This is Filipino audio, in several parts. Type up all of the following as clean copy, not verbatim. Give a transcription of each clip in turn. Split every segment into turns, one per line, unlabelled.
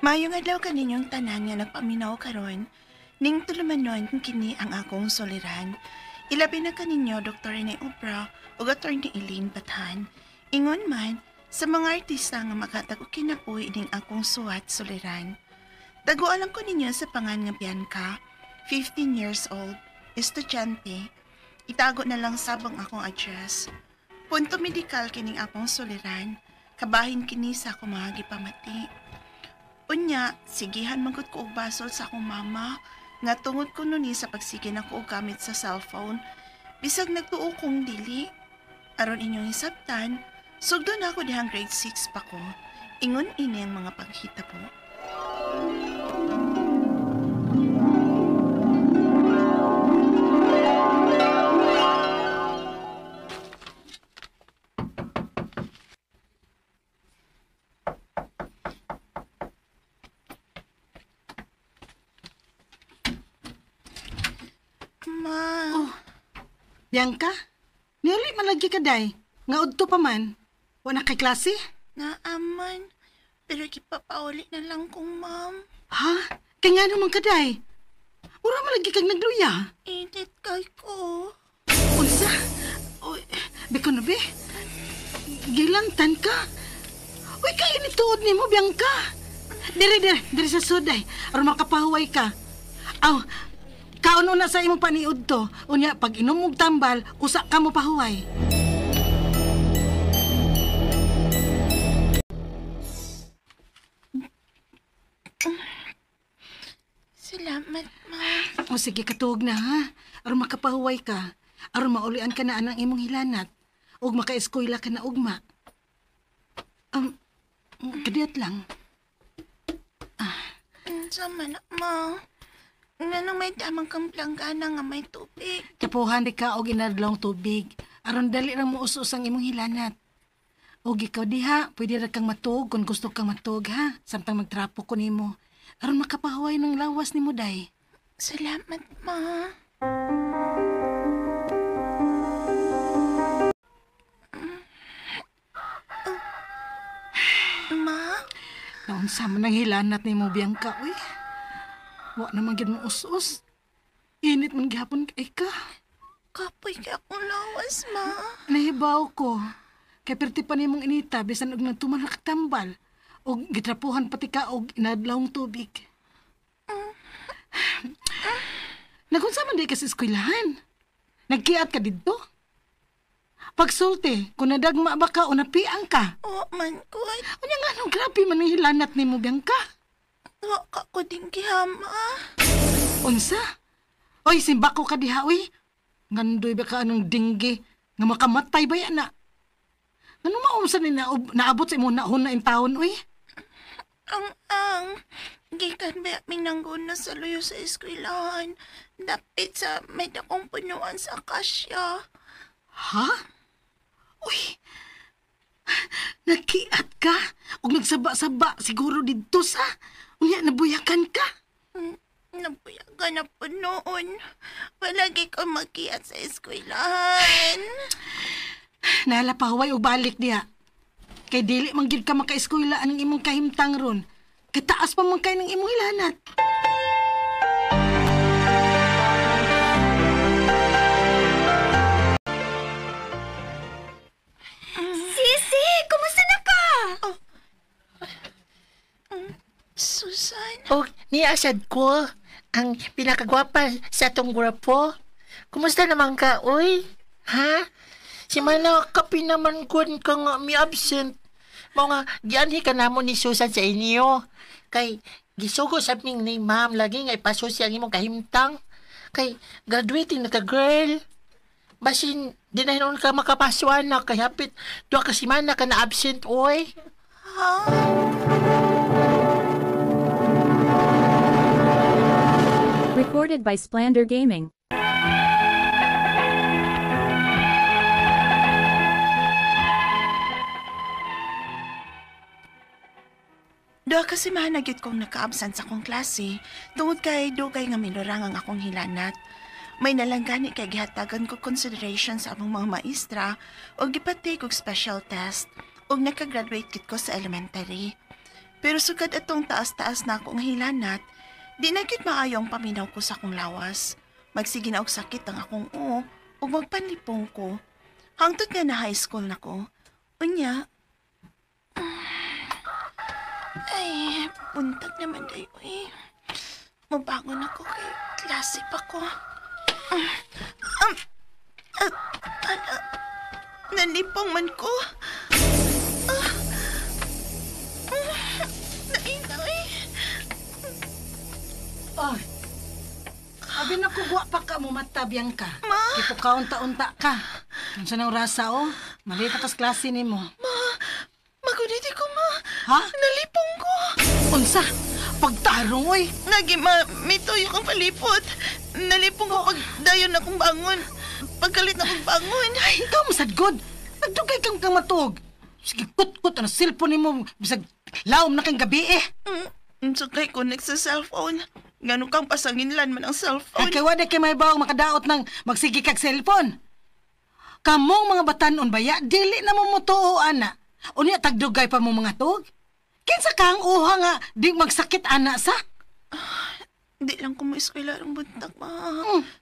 Mayong adlaw kaninyong tanan nga nagpaminaw karon, ning tulumanon kini ang akong soliran. Ilabi na kaninyo Dr. Rene Obra o Dr. ni Eileen Bathan. Ingon man, sa mga artista nga makatag og kinabuhi ning akong suwat soliran. Tagualang ko ninyo sa pangan nga Bianca, 15 years old, estudyante. Itago na lang sabang akong address. Punto medikal kining akong soliran, kabahin kini sa akong mga gipamati. Unya, sigihan magud ko og basol sa akong mama, nga tungod ko nuni sa pagsige na ko og gamit sa cellphone, bisag nagtuo kong dili. Aron inyong isabtan, sugdo na ako dihang grade 6 pa ko. Ingon ini ang mga paghita po.
Bianca, nili malagi ka day. Nga udto pa man. Wala kay klase?
Naaman, pero kipapauli na lang kong ma'am.
Ha? Kaya nga naman ka day. Mura malagi kang nagluya.
Init kay ko.
Unsa? Uy, biko na be. Gilantan ka. Uy, kaya nituod ni mo, Bianca. Diri sa suday. Aron makapahuway ka. Aw, kaon na sa imong paniud to. Unya, pag inom og tambal, usa ka mo pahuway.
Salamat, ma.
O sige, katuog na ha. Aron makapahuway ka. Aron maulian ka na anang imong hilanat. Og maka-eskwela ka na ugma. Kadiyat lang.
Sama na, ma. Nga may damang kang planggana nga may tubig.
Tapuhan di ka og inadlong tubig. Aron dali lang mo us-us ang imong hilanat. Og ikaw diha, pwede ra kang matug kung gusto kang matug ha. Samtang magtrapo ko nimo. Aron makapahuway ng lawas nimo day.
Salamat, ma. Ma?
Naunsa man ang hilanat nimo, Bianca, uy. Wa naman gid mo us-us. Init man gihapon kay ka.
Kapoy ka akong lawas, ma.
Nahibaw ko. Kay perti pa nimong inita, bisan og nagtuman na katambal. Og gitrapuhan pati ka og inadlawng tubig. Nagunsa man di ka sa eskwelahan? Nagkiat ka dito? Pagsulti, kung nadagma ba ka o napiang ka?
O, man ko.
Unya nga nung grabe man ang hilanat ni mo, Bianca.
Waka ko din gihama.
Unsa? Oy, simba ko ka diha, uy. Ngandoy ba ka anong dinggi nga makamatay ba yan na? Anong maumsa ni naabot sa imo nahon na in taon, uy?
Ang. Gikan ba minangguna sa luyo sa eskwelahan. Dapit sa may dakong punuan sa akasya.
Ha? Uy, nagkiat ka? O nagsaba-saba siguro dito sa... Unya, nabuyakan ka?
Nabuyakan na po noon. Palagi ko magkiat sa eskwelahan.
Nalapahaway o balik diha. Kay dili man gyud ka maka-eskwela ang imong kahimtang ron. Kay taas pa man kay ng imong hilanat.
Sisi, kumusta na ka?
Susan?
Niasad ko ang pinakagwapa sa atong gwapo. Kumusta naman ka, uy? Ha? Si Mana kapi naman kun ka nga mi absent. Mga gianhi ka namo ni Susan sa inyo. Kay gisugo sa ming ni ma'am lagi nga ipaso siya ang imong kahimtang. Kay graduating na ka, girl. Basin di na hinon ka makapaswa na kay hapit duha ka semana ka na absent, oy.
Ha?
Recorded by Splander Gaming.
Duha ka semana gyud kong naka-absent sa akong klase tungod kay dugay nga minurang ang akong hilanat. May nalanggani kay gihatagan ko consideration sa among mga maestra o gipatake og special test ug nakagraduate gid ko sa elementary. Pero sugad atong taas-taas na akong hilanat, di na gyud maayo ang paminaw ko sa akong lawas. Magsige na og sakit ang akong ug magpanlipong ko. Hangtod nga na high school na ko. Unya, ay, buntag naman dayo eh. Mabangon ako kay klase pa ko. Nanipong man ko. Nainay.
Ay, abi na kugwa pa ka mo mata, Bianca.
Ma?
Tipo kaunta-unta ka. Kung saan ang rasa, oh. Malita kas klase ni mo.
Maguniti ko, ma.
Ha?
Nalipong ko.
Unsa? Pagtarong, oy.
May tuyo kang palipot. Nalipong ko pag dayon akong bangon. Pagkalit na akong bangon.
Ay, ikaw masadgod. Nagdugay kang matug. Sige, kut-kut. Ano, cellphone ni mo. Bisag, laom na kang gabi eh.
Sukay ko sa cellphone. Ngano kang pasanginlan man ang
Ay,
cellphone.
kay wala kay may bawang makadaot ng magsigi kag cellphone. Kamong mga batanon baya, dili na mo mutuo, ana. Unya, tagdugay pa mo mga tug. Kinsa kang uha nga, di magsakit, ana, sa?
Di lang ko mo eskwela ang buntag, ma.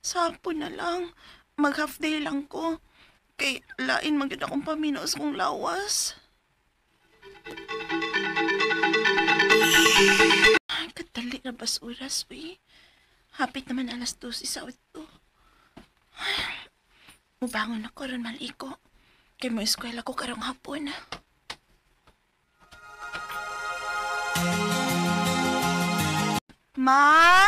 Sapo na lang. Mag-half day lang ko. Kay lain maganda akong paminos kong lawas. Ay, katali na basuras, uy. Hapit naman alas 12 sa ito. Mubangon ako ron maliko. Kay mo eskwela ko karong hapon. Ma?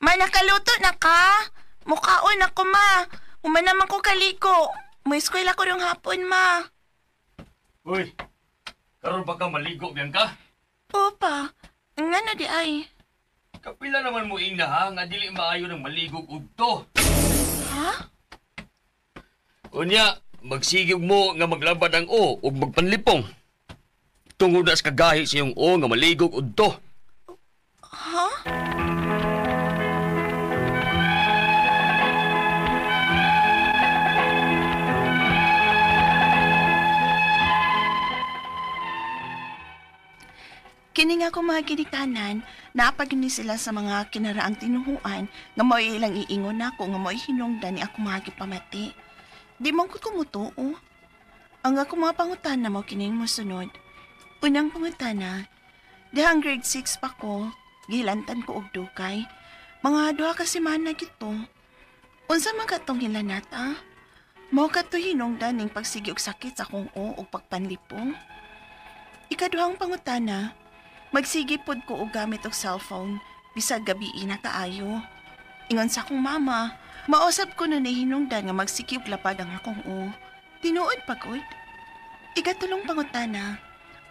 Ma, nakaluto na ka? Mukhaon ako, ma. Naman ko kaliko. Mo eskwela ko rong hapon, ma.
Uy, karon pa ka maligo, Bianca?
Opa, nga na di ay.
Kapila naman mo ina ha, nga dili maayo ng maligog udto.
Ha?
Unya, magsigig mo nga maglabad ang o ug magpanlipong. Tungod na sa kagahi sa iyong o nga maligog udto.
Ha? Kini nga ko mga ginikanan, napagini sila sa mga kinaraang tinuhuan nga mo ilang iingon ako nga mo hinungdan ni ako mga gipamati. Di man ko kumutuo. Ang ako mga pangutana mo kining mosunod. Unang pangutana, dihang grade 6 pa ko, gilantan ko og dukay. Mga duha ka semana gito. Unsa man katong hilanata? Mao kadto hinungdan ning pagsigi og sakit sa akong o ug pagpanlipong. Ikaduhang pangutana, magsigi pod ko og gamit og cellphone bisag gabi na kaayo. Ingon sa akong mama, mausab ko nun hinungdan nga magsigi og lapad ang akong o. Tinuod pagod. Ikatulong pangutana,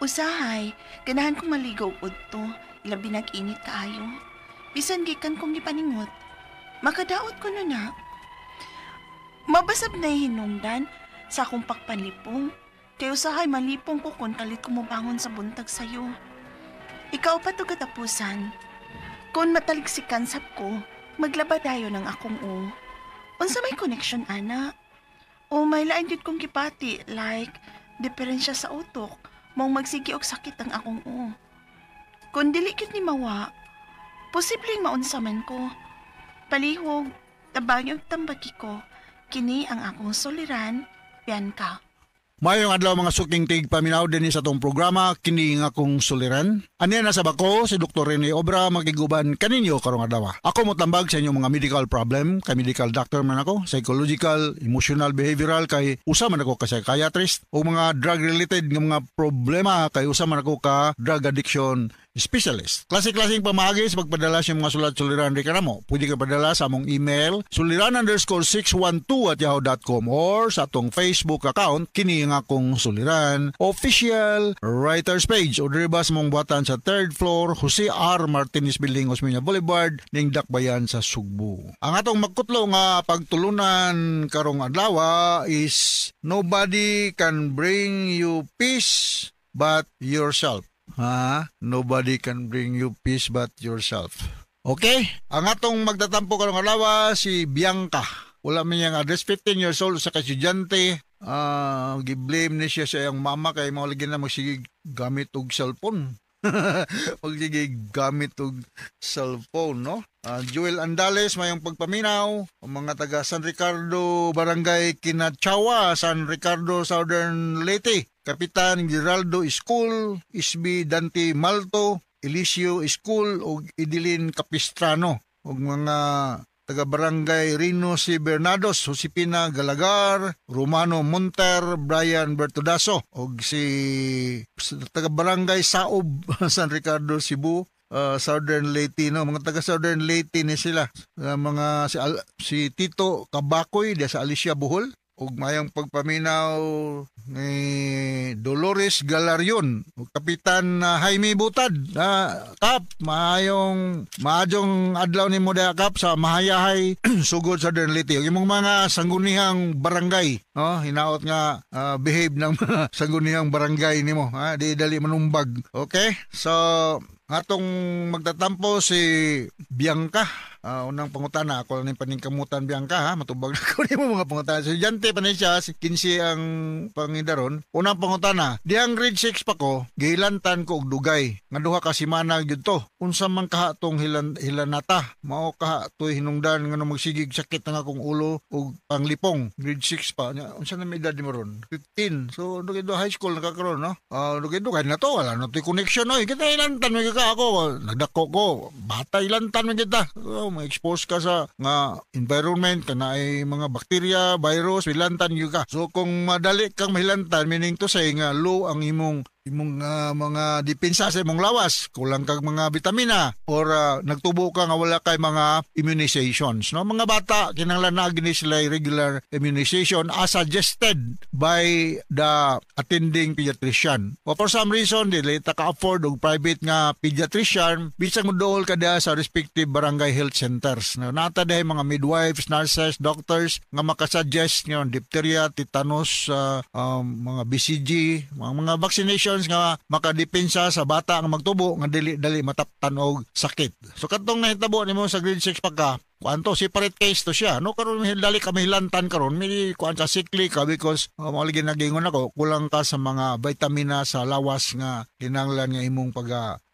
usahay, ganahan kong maligo og udto, ilabi nag-init kaayo. Bisan gikan kong gipaningot, makadaot ko nun na. Mabasab na hinungdan sa akong pagpanlipong, kay usahay malipong ko kung kalit ko mubangon sa buntag sayo. Ikaw pa to katapusan. Kung mataliksikan sab ko, maglaba dayo ng akong o. Unsa may connection, ana? O may lain din kong gipati, like, diferensya sa utok, mong magsigi og sakit ang akong o. Kung dili gyud ni mawa, posibleng maunsa man ko. Palihog, tabang yung tambaki ko, kini ang akong soliran, Bianca.
Mayong adlaw mga suking tig paminaw din sa atong programa kini nga akong suliran. Aniya na sa bako si Dr. Rene Obra magiguban kaninyo karong adlaw. Ako mo tambag sa inyong mga medical problem, kay medical doctor man ako, psychological, emotional, behavioral kay usa man ako ka psychiatrist o mga drug related nga mga problema kay usa man ako ka drug addiction specialist. Klase-klaseng pamagi sa pagpadala sa mga sulat-suliran di kanamo. Pwede ka padala sa among email suliran_612@yahoo.com or sa atong Facebook account kini nga akong suliran official writers page o diri ba sa mong buhatan sa 3rd floor Jose R. Martinez Building, Osmeña Boulevard ning Dakbayan sa Sugbo. Ang atong magkutlo nga pagtulunan karong adlaw is nobody can bring you peace but yourself. Nobody can bring you peace but yourself. Okay? Ang atong magtatampo karong adlaw si Bianca. Wala man yang address, 15 years old sa kaestudyante. Giblame ni siya sa iyang mama kay mao lagi na magsige gamit og cellphone. Huwag sige gamit og cellphone, no? Joel Andales, mayong pagpaminaw. Ang mga taga San Ricardo, Barangay Kinachawa, San Ricardo, Southern Leyte. Kapitan Geraldo School, Isbi Dante Malto, Elisio School, ug Idilin Capistrano. Ug mga taga Barangay Rino si Bernados, Josepina Galagar, Romano Monter, Brian Bertudaso, ug si taga Barangay Saob, San Ricardo, Cebu, Southern Leyte, no? Mga taga Southern Leyte ni sila. Mga si Tito Kabakoy diya sa Alicia Bohol, ug mayang pagpaminaw ni Dolores Galarion, ug Kapitan Jaime Butad. Kap, maayong adlaw ni mo da Kap sa Mahayahay sugod Southern Leyte. Ug imong mga sangguniang barangay, no? Hinaot nga behave ng mga sangguniang barangay nimo, di dali manumbag. Okay? So atong magtatampo si Bianca. Unang pangutana, ako lang yung paningkamutan, Bianca, matubag na ko mo mga pangutana. So, Jante pa na siya, si 15 ang pangidaron. Unang pangutana, diyang grade 6 pa ko, gihilantan ko og dugay. Nga duha ka simana gyud to. Unsa man kaha tong hilanata, mao kaha toy hinungdan nga magsigig sakit nga akong ulo og panglipong. Grade 6 pa. Unsa na may edad mo ron? 15. So, do high school nakakaroon, no? Dugay na to, wala na to'y connection, no? Kita hilantan mo ka ako, nagdako ko, bata hilantan mo kita. Ma-expose ka sa nga environment kana ay mga bakterya, virus, hilantan gyud ka. So kung madali kang mahilantan, meaning to say nga low ang imong mga depensa sa imong lawas, kulang kag mga vitamina or nagtubo ka nga wala kay mga immunizations, no? Mga bata kinahanglan na gini sila regular immunization as suggested by the attending pediatrician. O for some reason dili ta ka afford og private nga pediatrician, bisag mo dool ka da sa respective barangay health centers. No? Nata dahi mga midwives, nurses, doctors nga makasuggest nga diphtheria, tetanus, mga BCG, mga vaccination nga makadepensa sa bata nga magtubo nga dili mataptan og sakit. So katong nahitabo nimo sa grade 6 pa ka, kuanto separate case to siya, no? Karon dali ka mahilantan karon, may kuan ka sickly ka because maligin nagingon ako, kulang ka sa mga vitamina sa lawas nga kinahanglan nga imong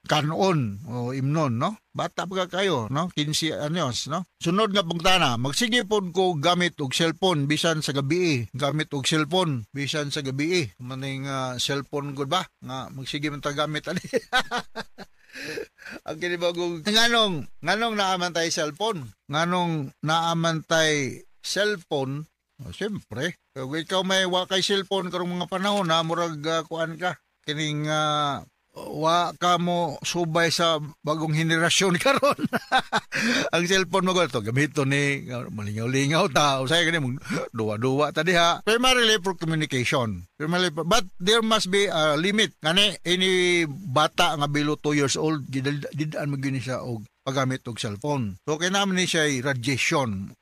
kanon o imnon, no? Bata pa kayo, no? 15 anyos, no? Sunod nga pagtana, magsige pod ko gamit og cellphone bisan sa gabi. Gamit og cellphone bisan sa gabi. Maning cellphone gud ba? Nga magsige man ta gamit ani. Ang kinibagong nganong naaman tay cellphone? Nganong naaman tay cellphone? Siyempre, kung ikaw may wa kay cellphone karong mga panahon na murag kuan ka kining wa ka mo subay sa bagong henerasyon karon. Ang cellphone mo to gamito ni malingaw-lingaw ta usay kani mo duwa-duwa ta diha. Primarily for communication. But there must be a limit. Kani ini bata nga below 2 years old gidaan mo gyud siya og paggamit og cellphone. So kailangan ni siya radiation.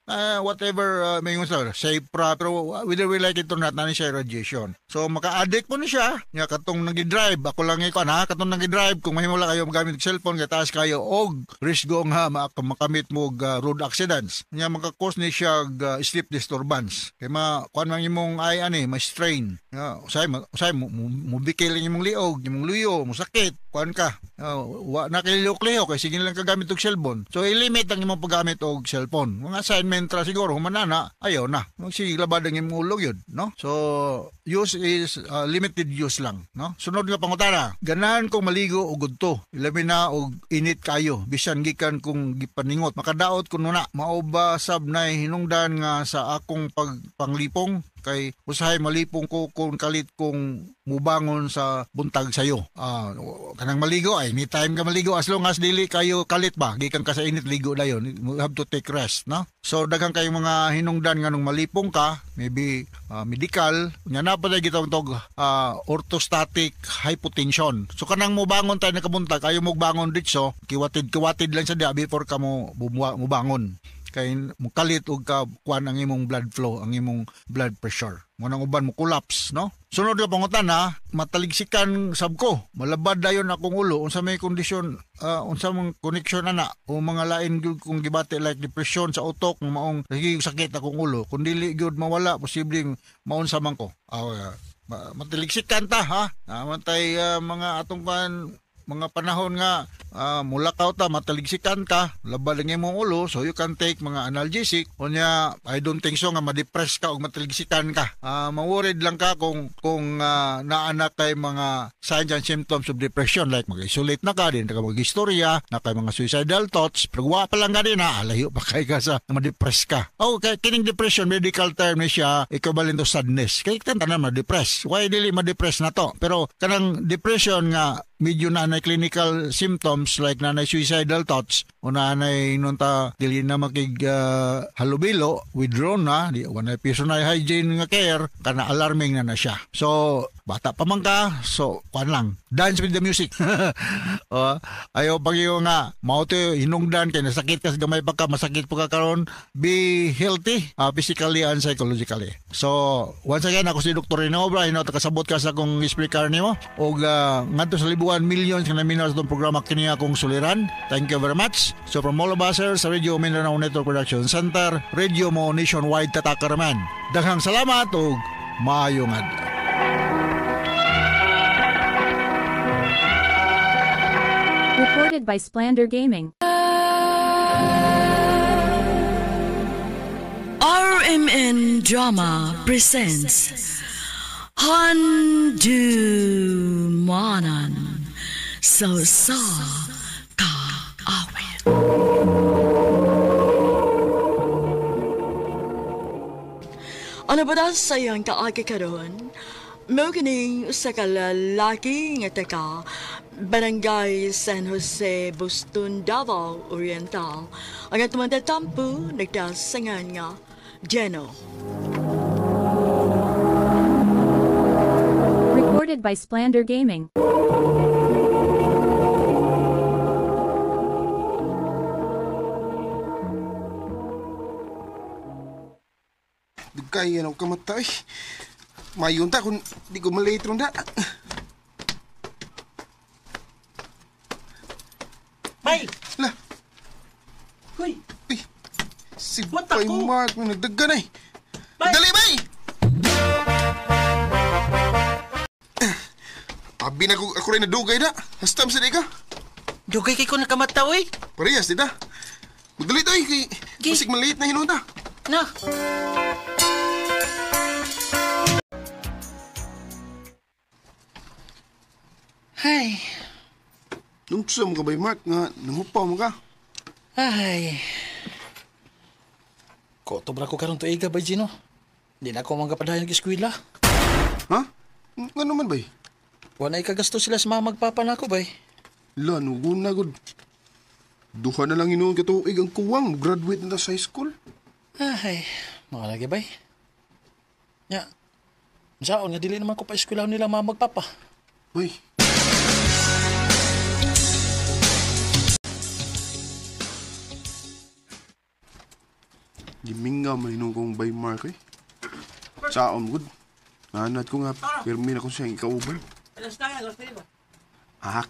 Whatever may sa safe pero whether we like it or not, nani siya radiation. So maka-addict po ni siya. Nga katong nag-drive, ako lang ikaw na, katong nag-drive, kung mahimula kayo magamit og cellphone, kaya taas kayo og risgo nga makamit mo og road accidents. Nga maka-cause ni siya sleep disturbance. Kaya kuan man imong ay ma-strain. Usay mo bikil imong liog, imong luyo, mo sakit, kuan ka. Wa na kay liok-liok kay sige lang kagamit og cellphone. So i-limit ang imong paggamit og cellphone. Mga assignment ra siguro humanana, ayaw na. Sige labad ang imong ulo yun, no? So use is limited use lang, no? Sunod nga pangutana, ganahan kong maligo og gudto. Ilabi na og init kayo bisan gikan kung gipaningot. Makadaot kuno na mao ba sab nay hinungdan nga sa akong panglipong kay usahay malipong ko kung kalit kong mubangon sa buntag sayo. Kanang maligo ay anytime ka maligo as long as dili kayo kalit ba gikan ka sa init ligo dayon. You have to take rest, no? So daghang kay mga hinungdan nga nung malipong ka, maybe medical, nya na pa gitawag tog orthostatic hypotension. So kanang mubangon tayo nakabuntag, kayo mo bangon ditso, kiwatid lang sa dia before ka mo mubangon. Kay mukalit og kuan ang imong blood flow, ang imong blood pressure. Mo nang uban mo collapse, no? Sunod nga pangutana, mataligsikan sab ko. Malabad dayon akong ulo unsa may kondisyon, unsa mong connection ana o mga lain gyud kung gibati like depression sa utok, maong sakit akong ulo. Kun dili gyud mawala, posibleng maunsa man ko. Mataligsikan ta ha. Mantay mga atong kan mga panahon nga mulakaw ta, mataligsikan ka, labal ng imong ulo, so you can take mga analgesic. Unya, I don't think so nga ma-depress ka o mataligsikan ka. Maworried lang ka kung naanak kay mga signs and symptoms of depression, like mag-isolate na ka, din ka mag-istorya, na kay mga suicidal thoughts, pero wa pa lang ka din alayo pa kay ka sa ma-depress ka. Okay, kining depression, medical term ni siya, equivalent to sadness. Kaya tanan ma-depress. Why dili ma-depress na to? Pero kanang depression nga, medyo nanay clinical symptoms like nanay suicidal thoughts o nanay nunta dili na makig halubilo, withdrawn na, di wanay personal hygiene nga care, kana alarming na siya. So bata pa man ka, so kuan lang, dance with the music. Ayaw pag yung nga mao to hinungdan kay nasakit ka sa gamay pa ka, masakit pa ka karon, be healthy physically and psychologically. So once again, ako si Dr. Rene Obra, kasabot ka sa akong explicar nimo og ngadto sa libuan millions nga naminaw sa itong programa kini akong suliran. Thank you very much. So from all of us sa Radio Mindanao Network Production Center, Radio mo nationwide tatakaraman. Daghang salamat ug maayong adlaw.
Recorded by Splander Gaming.
RMN Drama presents Handumanan sa Kaawit. Ano ba na sayang kaagi karon? Mo kining usa ka lalaki nga taga Barangay San Jose, Boston, Davao Oriental. Ang atong tampo nagdasangan nga Geno.
Recorded by Splander Gaming.
Kaya na kamatay. Mayon ta kung di ko malate ron da.
Bay!
La,
Hoy!
uy, si
What
Bay
ako?
Mark na nagdagan ay.
Bay!
Dali, Bay! Abi na ako rin nadugay da. Hastam sa di ka.
Dugay kay ko nakamata, oy!
Parehas, di da. Magdali to eh, kay musik maliit na hinunta.
Na! Ay!
Nung sa mga Bay Mark nga nangupaw mo ka.
Ay. Kotobra ko karon tuiga ba, Gino? Di na ako magkapadayon ng eskwela.
Ha? Nga naman, Bay?
Wala ikagasto sila sa mga magpapa na ako, bay.
La, nugun na gud. Duha na lang inuun katuig ang kuwang. Graduate na sa high school.
Ay, mga lagi, bay. Ya, saan nga dili naman ko pa eskwela nila mga magpapa.
Bay, gimingaw man inong kong Bay Mark eh. Saon gud. Nanad ko nga, pirmi na ko siyang ikauban.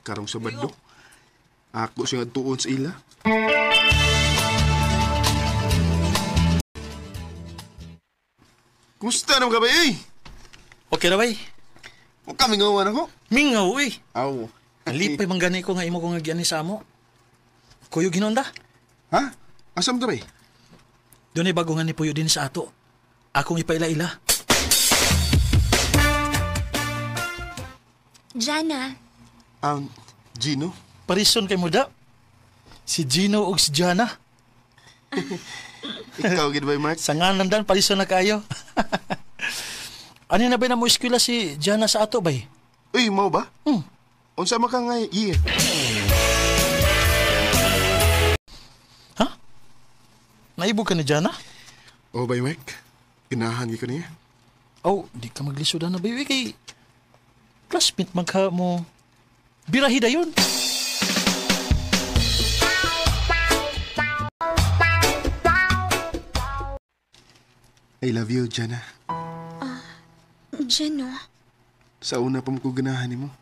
Karong Sabado. Ako siya tuon sa ila. Kumusta naman ka ba eh?
Okay na, bay.
Huwag kami ngawan ako.
Mingaw, uy.
Aw.
Alipay manggani ko nga imo ko nga giani sa amo. Kuyo ginonda.
Ha? Asam ka ba eh?
Doon ay bago nga ni Puyo din sa ato. Akong ipaila-ila.
Jana,
Gino?
Parison kay Muda. Si Gino ug si Jana.
Ikaw, gid Bay Mark?
Sa ngalan dan, parison na kayo. Ano na ba na mo eskwela si Jana sa ato, bay?
Uy, mau ba?
Hmm.
Unsa man ka nga year?
Ha? Naibog ka ni Jana?
Oh, Bay Mark. Ginahan ko niya.
Oh, di ka maglisuda na, bay. Kay classmate magka mo. Birahida yun.
I love you, Jana.
Jano,
Sa una pa mo ko ganahan mo.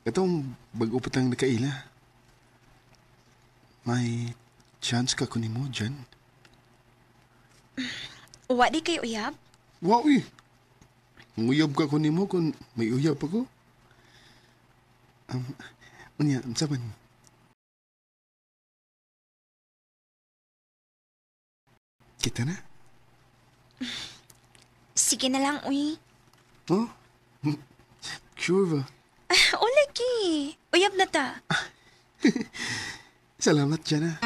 Katong bago pa tang nakaila. May chance ka kunin mo, Jan.
wa di kay uyab?
Wow, eh. Nguyab ka kunin mo kung may uyab ako. Unya, unsa man? Kita na?
Sige na lang, uy.
Oh? Sure ba?
O, lagi. Uyab na ta.
Salamat, Jana.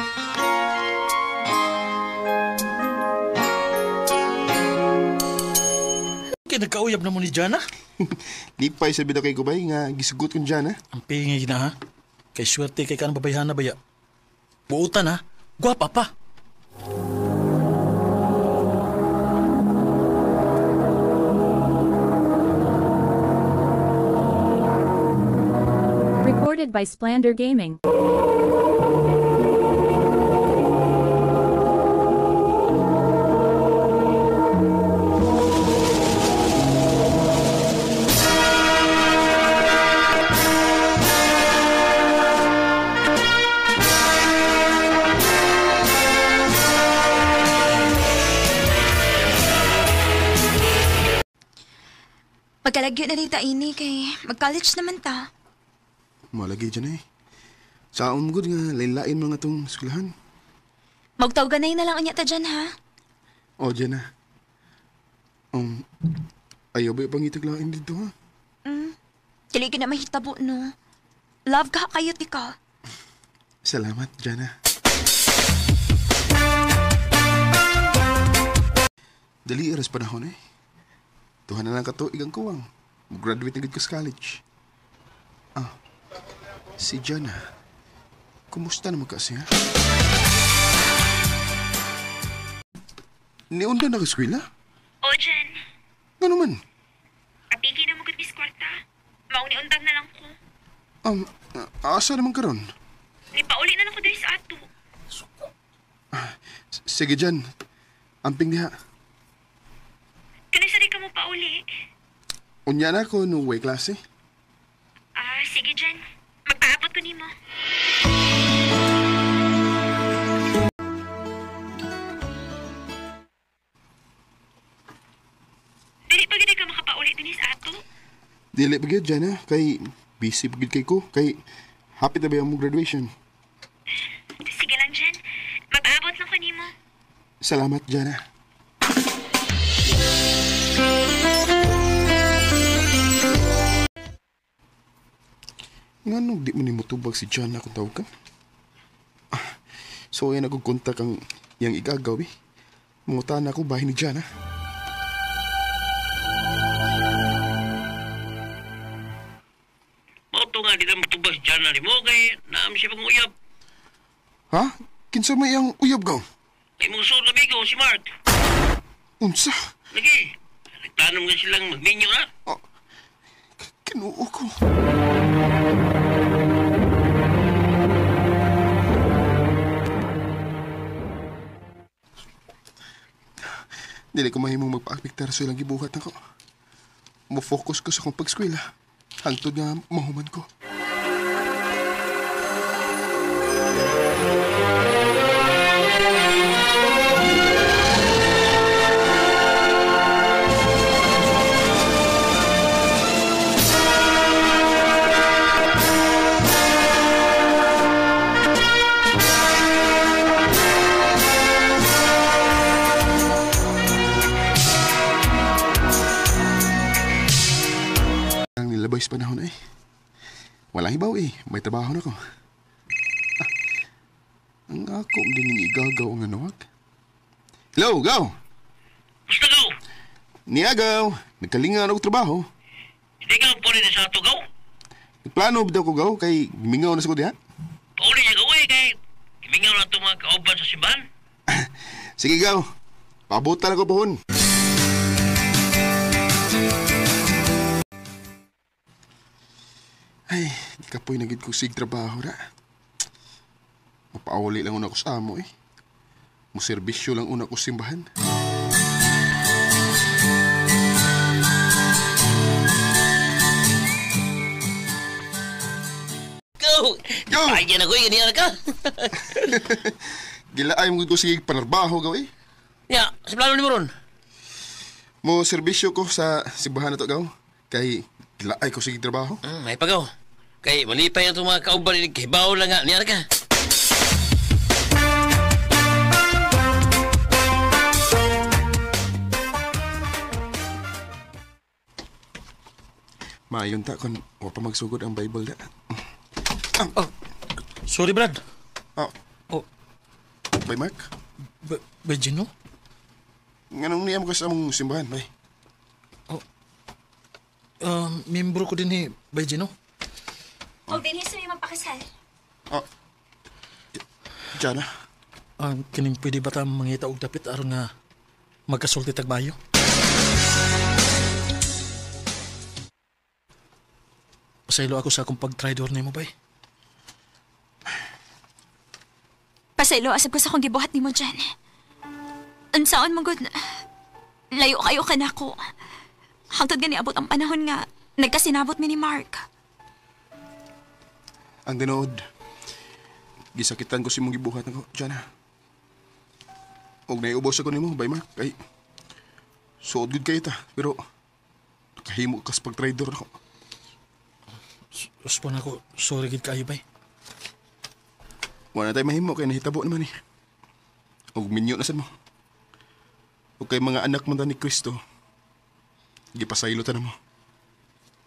Kaya nagkauyab na mo ni Jana.
Lipay sabi na kay Kubay nga gisugot kong Jana.
Ang pingay na ha. Kay swerte kay kanang babayhan na baya. Buutan ha. Gwapa pa.
Recorded by Splander Gaming.
Magkalagyo na rin ta ini kay mag-college naman ta.
Malagi dyan eh. Saon mo gud nga lain-lain mga tong eskwelahan.
Magtawganay na lang anya ta dyan, ha?
O, Jana. Ayaw ba ipangitaglain dito ha?
Dili ka na mahitabo, no? Love ka kayo, tika.
Salamat, Jana. Dali iras panahon eh. Tuhan na lang ka to igang kuwang. Mag-graduate na gud ko sa college. Si Jana. Kumusta naman kasi ha? Niunda na ka eskwela?
O, Jen.
Ano man?
Apiki na mo gud mis kwarta. Mauni-undang na lang ko.
Asa naman ka ron?
Nipauli na lang ko diri sa ato.
Sige, Jan. Amping diha.
Kanisa di ka mo pauli.
Unya na ako nung way klase.
Sige, Jen. Magpaabot ko nimo. Dili pa gid ka makapauli din sa ato.
Dili pa gyud, Jana. Kay busy pa gyud kay ko. Kay happy na ba yung graduation?
Sige lang, Jen. Magpaabot lang ko nimo.
Salamat, Jana. Nga nung di mo ni motubag si Jana kung tawag ka? So yan nagkukontak ang yang igagaw eh. Mungutan ako bahay ni Jana.
Mauto nga, di na matubas dyan na rin mo, kay naam siya pang uyab.
Ha? Kinsa may ang uyab gaw?
Kay mong suot na bigo, si Mark.
Unsa?
Lagi, nagtanong nga silang magminyo na.
Kinuo ko. Dili ko mahimong magpa-apektar sa ilang gibuhat ako. Mo-focus ko sa akong pag-eskwela. Hangtod nga mahuman ko. Ang nilabay sa panahon ay. Walang hibaw eh. May trabaho na ko. Ang ako din yung igagaw ang anuwag. Hello, Gaw!
Basta gaw!
Niagaw! Nagkalinga na ako trabaho.
Hindi ka po rin sa ato, gaw.
Nagplano ba ko, Gaw? Kay mingaw na sa ko diha?
Pauli niya gaw eh, kay kimingaw na itong mga kauban sa simbahan.
Sige, Gaw. Pabutan ako pohon. Ay, kapoy na gid ko sig trabaho na. Mapauli lang una ko sa amo eh. Muserbisyo lang una ko sa simbahan.
Go!
Go!
Ay, yan ako, yan ka.
Gilaay mo ko sig panarbaho, Gaw eh.
Ya, sa plano ni mo ron.
Mo serbisyo ko sa simbahan na to, Gaw. Kay gilaay ko sig trabaho.
May pagaw.
Kay malipay ang itong mga kauban ni Kibaw lang nga. Niya ka.
Maayon ta kung wa pa magsugod ang Bible da.
Sorry, Brad.
Oh. Bay, Mark?
Bay, Gino?
Nganong niyam ka sa among simbahan, bay?
Membro ko din ni Bay Gino.
O, din sa may magpakasal.
Diyan na.
Kining pwede ba tayong mangita og dapit aron nga magkasulti tagbayo? Pasaylo ako sa akong pag-tridor ni mo, bay.
Pasaylo, asab ko sa kong gibuhat ni mo dyan. Ansaon mo good, layo kayo ka na ko. Hangtod gani abot ang panahon nga, nagkasinabot mi ni Mark.
Ang dinood, gisakitan ko si mong gibuhat ako, Diyan na. Huwag naiubos ako ni mo, bay, Mark. Ay, suod good kayo ta. Pero, kahimo kas pag-trader ako.
Respond ako, sorry gid kayo, bay.
Wala tayo mahimo kaya nahitabo naman eh. Huwag minyo na sad mo. Huwag kay mga anak mo ta ni Kristo. Gipasaylo ta na mo.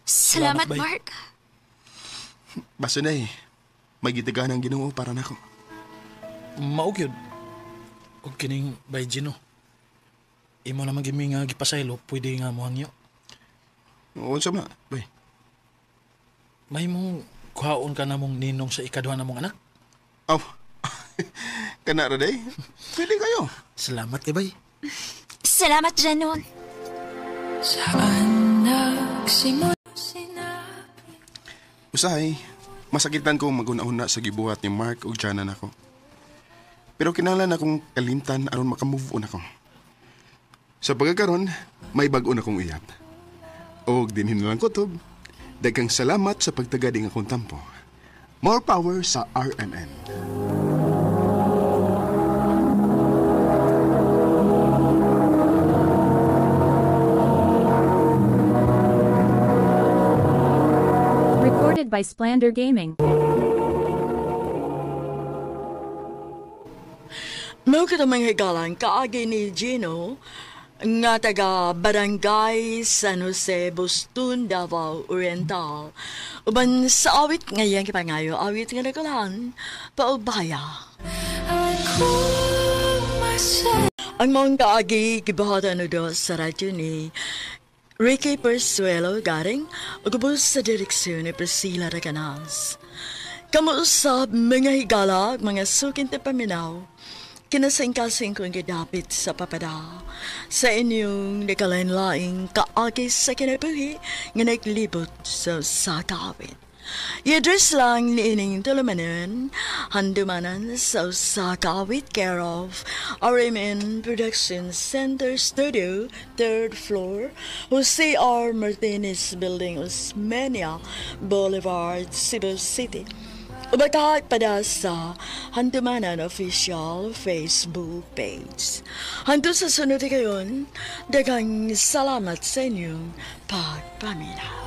Salamat,
bay.
Mark.
Basta na eh. May gitigahan ang Ginoo para nako.
Maog yun. Og kining Bay Gino. Imo naman gimi nga gipasaylo, pwede nga mo hangyo.
Oo, sama, bay.
May mong kuhaon ka na mong ninong sa ikaduha na mong anak?
Aw, kanara day. Pwede kayo.
Salamat kay Bay.
Salamat, Janon.
Usahay, masakitan ko maguna-una sa gibuhat ni Mark ug Janan ako. Pero kinahanglan akong kalimtan aron makamove on ako. Sa pagkakaroon, may bag-o na akong iyab. Og dinhin lang kutob. Daghang salamat sa pagtagading akong tampo. More power sa RMN.
Recorded by Splander Gaming.
Mao kita manghigalan kaagi ni Gino nga taga Barangay San Jose, Boston, Davao Oriental. Uban sa awit ngayon kipangayo, awit nga nagkalan, paubaya. Ang mga kaagi gibahatan do sa radyo ni Ricky Persuelo garing ugubos sa direksyon ni Priscilla Racanas. Kamuusap mga higala, mga sukin te paminaw, kinasingkasing kong gidapit sa papada sa inyong nakalain-laing kaagis sa kinabuhi nga naglibot sa sakawit. I-address lang ni ining tulumanon, handumanan sa sakawit care of RMN Production Center Studio, 3rd floor, Jose R. Martinez Building, Osmeña Boulevard, Cebu City. Ubagtahat pada sa Handumanan Official Facebook page. Hangtod sa sunod kayon, daghang salamat sa inyong pagpamina.